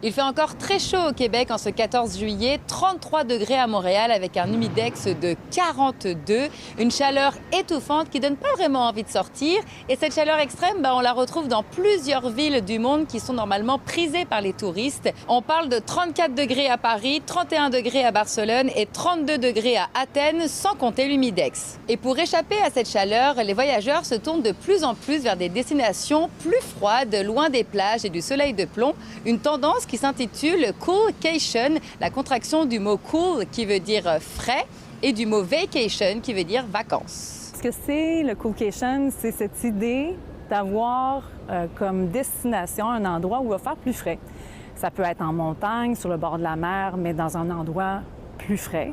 Il fait encore très chaud au Québec en ce 14 juillet, 33 degrés à Montréal avec un humidex de 42, une chaleur étouffante qui donne pas vraiment envie de sortir. Et cette chaleur extrême, on la retrouve dans plusieurs villes du monde qui sont normalement prisées par les touristes. On parle de 34 degrés à Paris, 31 degrés à Barcelone et 32 degrés à Athènes, sans compter l'humidex. Et pour échapper à cette chaleur, les voyageurs se tournent de plus en plus vers des destinations plus froides, loin des plages et du soleil de plomb. Une tendance qui s'intitule Coolcation, la contraction du mot cool qui veut dire frais et du mot vacation qui veut dire vacances. Ce que c'est le Coolcation, c'est cette idée d'avoir comme destination un endroit où il va faire plus frais. Ça peut être en montagne, sur le bord de la mer, mais dans un endroit plus frais,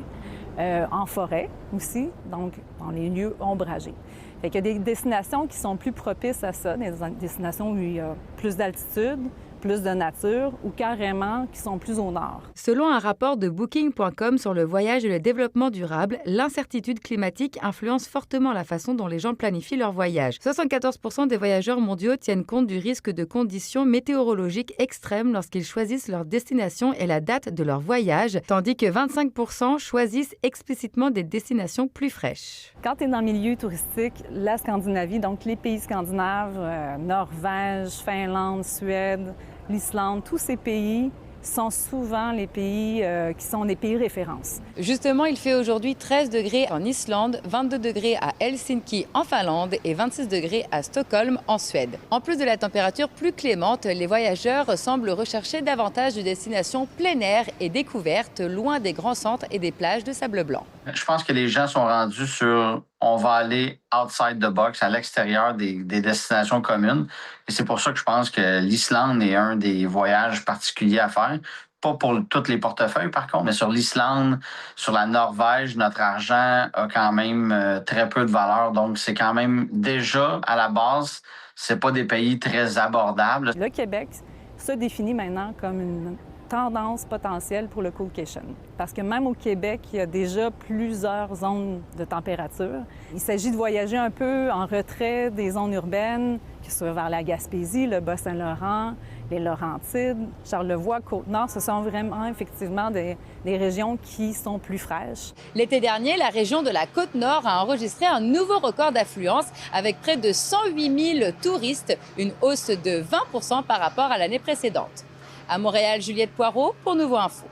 en forêt aussi, donc dans les lieux ombragés. Fait qu'il y a des destinations qui sont plus propices à ça, des destinations où il y a plus d'altitude, plus de nature ou carrément qui sont plus au nord. Selon un rapport de Booking.com sur le voyage et le développement durable, l'incertitude climatique influence fortement la façon dont les gens planifient leur voyage. 74% des voyageurs mondiaux tiennent compte du risque de conditions météorologiques extrêmes lorsqu'ils choisissent leur destination et la date de leur voyage, tandis que 25% choisissent explicitement des destinations plus fraîches. Quand tu es dans le milieu touristique, la Scandinavie, donc les pays scandinaves, Norvège, Finlande, Suède, l'Islande, tous ces pays sont souvent les pays qui sont des pays références. Justement, il fait aujourd'hui 13 degrés en Islande, 22 degrés à Helsinki en Finlande et 26 degrés à Stockholm en Suède. En plus de la température plus clémente, les voyageurs semblent rechercher davantage de destinations plein air et découvertes, loin des grands centres et des plages de sable blanc. Je pense que les gens sont rendus sur on va aller outside the box, à l'extérieur des destinations communes. Et c'est pour ça que je pense que l'Islande est un des voyages particuliers à faire. Pas pour tous les portefeuilles, par contre, mais sur l'Islande, sur la Norvège, notre argent a quand même très peu de valeur. Donc, c'est quand même déjà, à la base, c'est pas des pays très abordables. Le Québec se définit maintenant comme une tendance potentielle pour le Coolcation. Parce que même au Québec, il y a déjà plusieurs zones de température. Il s'agit de voyager un peu en retrait des zones urbaines, que ce soit vers la Gaspésie, le Bas-Saint-Laurent, les Laurentides, Charlevoix, Côte-Nord. Ce sont vraiment effectivement des régions qui sont plus fraîches. L'été dernier, la région de la Côte-Nord a enregistré un nouveau record d'affluence avec près de 108 000 touristes, une hausse de 20% par rapport à l'année précédente. À Montréal, Juliette Poirot pour Nouveau Info.